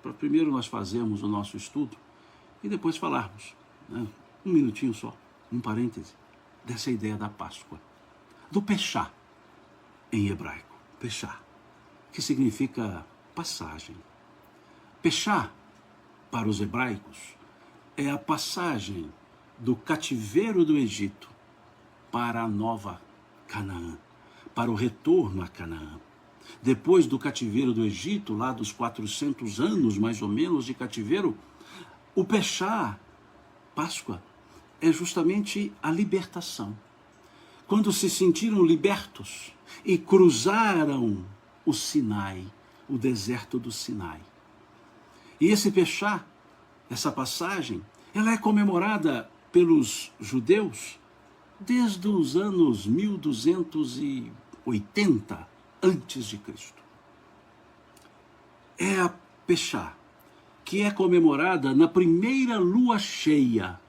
para primeiro nós fazermos o nosso estudo e depois falarmos, né, um minutinho só, um parêntese, dessa ideia da Páscoa, do Peshá, em hebraico, Peshá, que significa passagem. Peshá, para os hebraicos, é a passagem do cativeiro do Egito para a nova Canaã, para o retorno a Canaã. Depois do cativeiro do Egito, lá dos 400 anos mais ou menos de cativeiro, o Peshá, Páscoa, é justamente a libertação. Quando se sentiram libertos e cruzaram o Sinai, o deserto do Sinai. E esse Peshá, essa passagem, ela é comemorada pelos judeus desde os anos 1280 antes de Cristo. É a Peshá, que é comemorada na primeira lua cheia,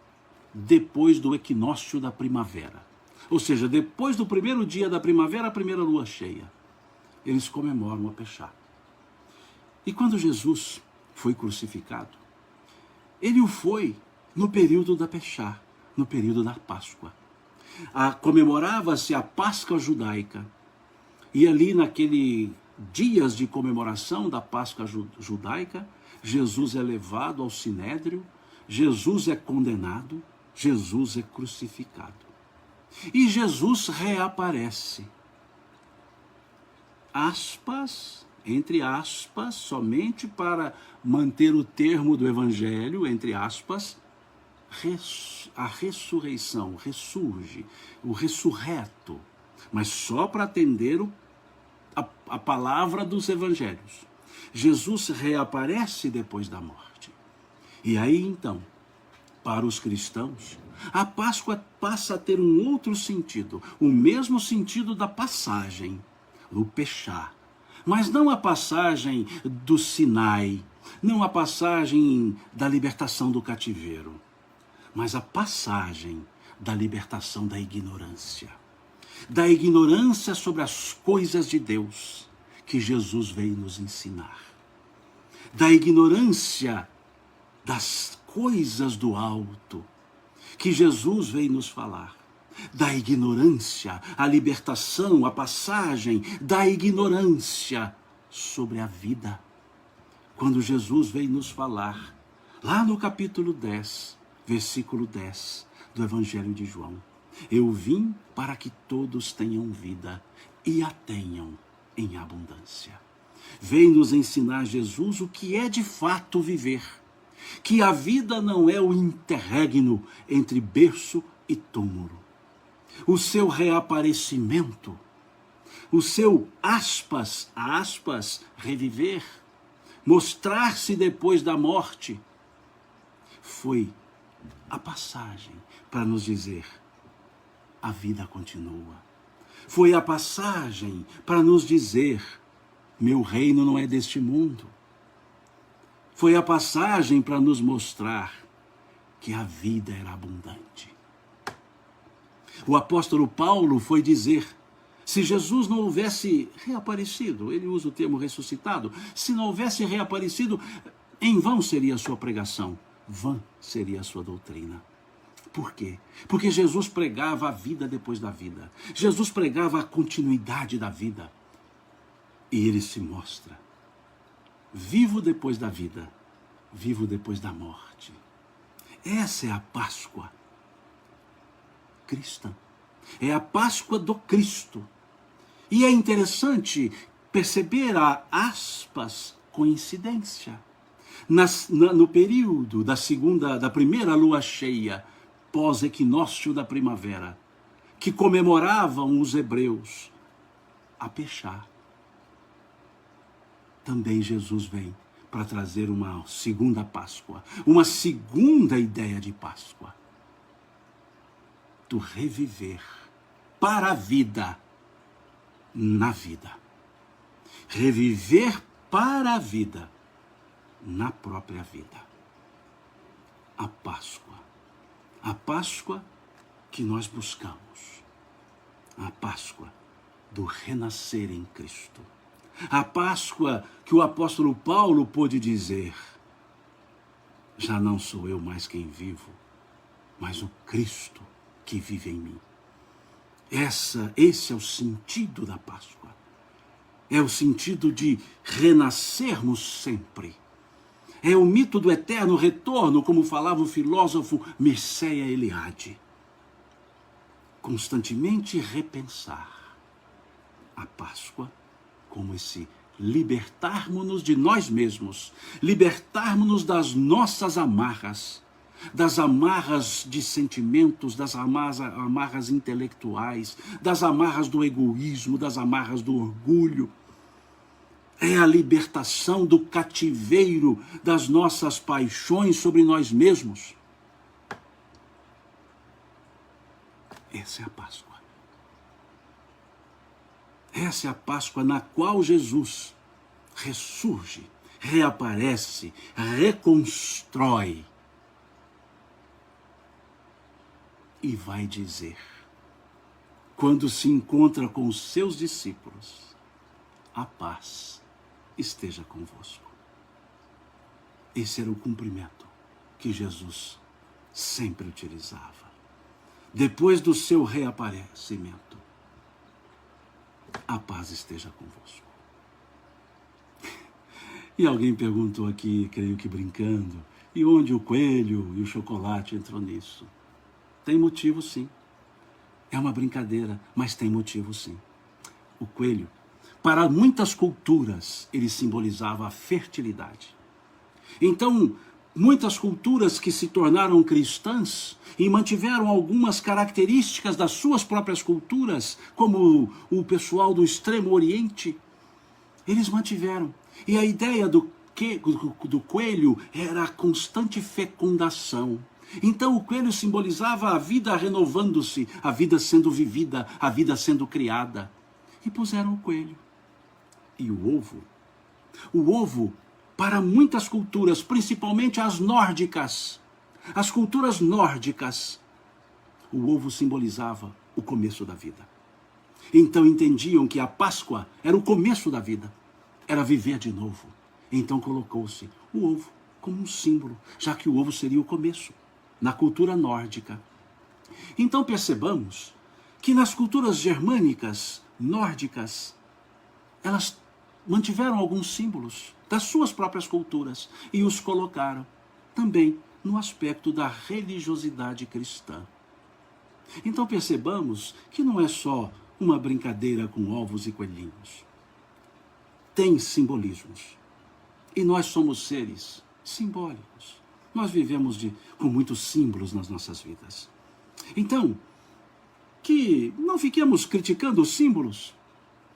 depois do equinócio da primavera. Ou seja, depois do primeiro dia da primavera, a primeira lua cheia. Eles comemoram a Peshá. E quando Jesus foi crucificado, ele o foi no período da Peshá, no período da Páscoa. Comemorava-se a Páscoa judaica. E ali naqueles dias de comemoração da Páscoa judaica, Jesus é levado ao sinédrio, Jesus é condenado, Jesus é crucificado. E Jesus reaparece. Aspas, entre aspas, somente para manter o termo do Evangelho, entre aspas, a ressurreição, ressurge, o ressurreto, mas só para atender a palavra dos evangelhos. Jesus reaparece depois da morte. E aí então, para os cristãos, a Páscoa passa a ter um outro sentido, o mesmo sentido da passagem, o Peshá. Mas não a passagem do Sinai, não a passagem da libertação do cativeiro, mas a passagem da libertação da ignorância sobre as coisas de Deus que Jesus veio nos ensinar, da ignorância das coisas do alto que Jesus veio nos falar, da ignorância, a libertação, a passagem da ignorância sobre a vida. Quando Jesus veio nos falar, lá no capítulo 10, versículo 10 do Evangelho de João, eu vim para que todos tenham vida e a tenham em abundância. Veio nos ensinar Jesus o que é de fato viver, que a vida não é o interregno entre berço e túmulo. O seu reaparecimento, o seu aspas, reviver, mostrar-se depois da morte, foi a passagem para nos dizer: a vida continua. Foi a passagem para nos dizer: meu reino não é deste mundo. Foi a passagem para nos mostrar que a vida era abundante. O apóstolo Paulo foi dizer: se Jesus não houvesse reaparecido, ele usa o termo ressuscitado, se não houvesse reaparecido, em vão seria a sua pregação, vã seria a sua doutrina. Por quê? Porque Jesus pregava a vida depois da vida. Jesus pregava a continuidade da vida. E ele se mostra vivo depois da vida, vivo depois da morte. Essa é a Páscoa cristã. É a Páscoa do Cristo. E é interessante perceber a coincidência. No período da primeira lua cheia, pós-equinócio da primavera, que comemoravam os hebreus a Peshá, também Jesus vem para trazer uma segunda Páscoa, uma segunda ideia de Páscoa, do reviver para a vida, na vida. Reviver para a vida, na própria vida. A Páscoa que nós buscamos, a Páscoa do renascer em Cristo, A Páscoa que o apóstolo Paulo pôde dizer: já não sou eu mais quem vivo, mas o Cristo que vive em mim. Esse é o sentido da Páscoa. É o sentido de renascermos sempre. É o mito do eterno retorno, como falava o filósofo Mircea Eliade. Constantemente repensar a Páscoa como esse libertarmos-nos de nós mesmos, libertarmos-nos das nossas amarras, das amarras de sentimentos, das amarras intelectuais, das amarras do egoísmo, das amarras do orgulho. É a libertação do cativeiro das nossas paixões sobre nós mesmos. Essa é a Páscoa. Essa é a Páscoa na qual Jesus ressurge, reaparece, reconstrói e vai dizer, quando se encontra com os seus discípulos: a paz esteja convosco. Esse era o cumprimento que Jesus sempre utilizava. Depois do seu reaparecimento: a paz esteja convosco. E alguém perguntou aqui, creio que brincando, e onde o coelho e o chocolate entrou nisso? Tem motivo, sim. É uma brincadeira, mas tem motivo, sim. O coelho, para muitas culturas, ele simbolizava a fertilidade. Então, muitas culturas que se tornaram cristãs e mantiveram algumas características das suas próprias culturas, como o pessoal do Extremo Oriente, eles mantiveram. E a ideia do coelho era a constante fecundação. Então o coelho simbolizava a vida renovando-se, a vida sendo vivida, a vida sendo criada. E puseram o coelho. E o ovo? O ovo, para muitas culturas, principalmente as nórdicas, as culturas nórdicas, o ovo simbolizava o começo da vida. Então entendiam que a Páscoa era o começo da vida, era viver de novo. Então colocou-se o ovo como um símbolo, já que o ovo seria o começo, na cultura nórdica. Então percebamos que nas culturas germânicas, nórdicas, elas mantiveram alguns símbolos das suas próprias culturas e os colocaram também no aspecto da religiosidade cristã. Então percebamos que não é só uma brincadeira com ovos e coelhinhos. Tem simbolismos. E nós somos seres simbólicos. Nós vivemos com muitos símbolos nas nossas vidas. Então, que não fiquemos criticando os símbolos,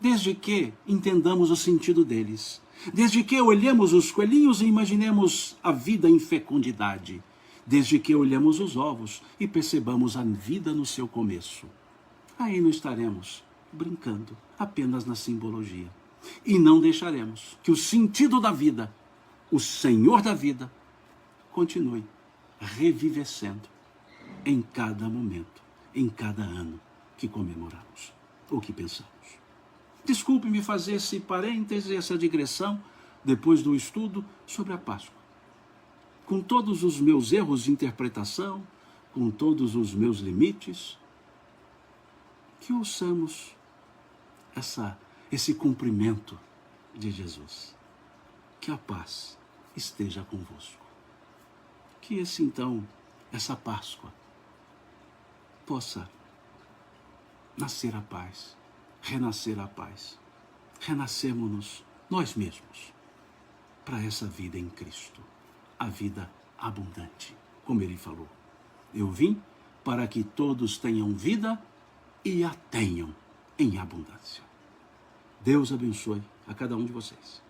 desde que entendamos o sentido deles. Desde que olhemos os coelhinhos e imaginemos a vida em fecundidade. Desde que olhemos os ovos e percebamos a vida no seu começo. Aí não estaremos brincando apenas na simbologia. E não deixaremos que o sentido da vida, o Senhor da vida, continue revivescendo em cada momento, em cada ano que comemoramos ou que pensamos. Desculpe-me fazer esse parêntese, essa digressão, depois do estudo sobre a Páscoa. Com todos os meus erros de interpretação, com todos os meus limites, que ouçamos esse cumprimento de Jesus. Que a paz esteja convosco. Que essa Páscoa possa nascer a paz, renascer a paz. Renascemos-nos nós mesmos para essa vida em Cristo, a vida abundante, como Ele falou. Eu vim para que todos tenham vida e a tenham em abundância. Deus abençoe a cada um de vocês.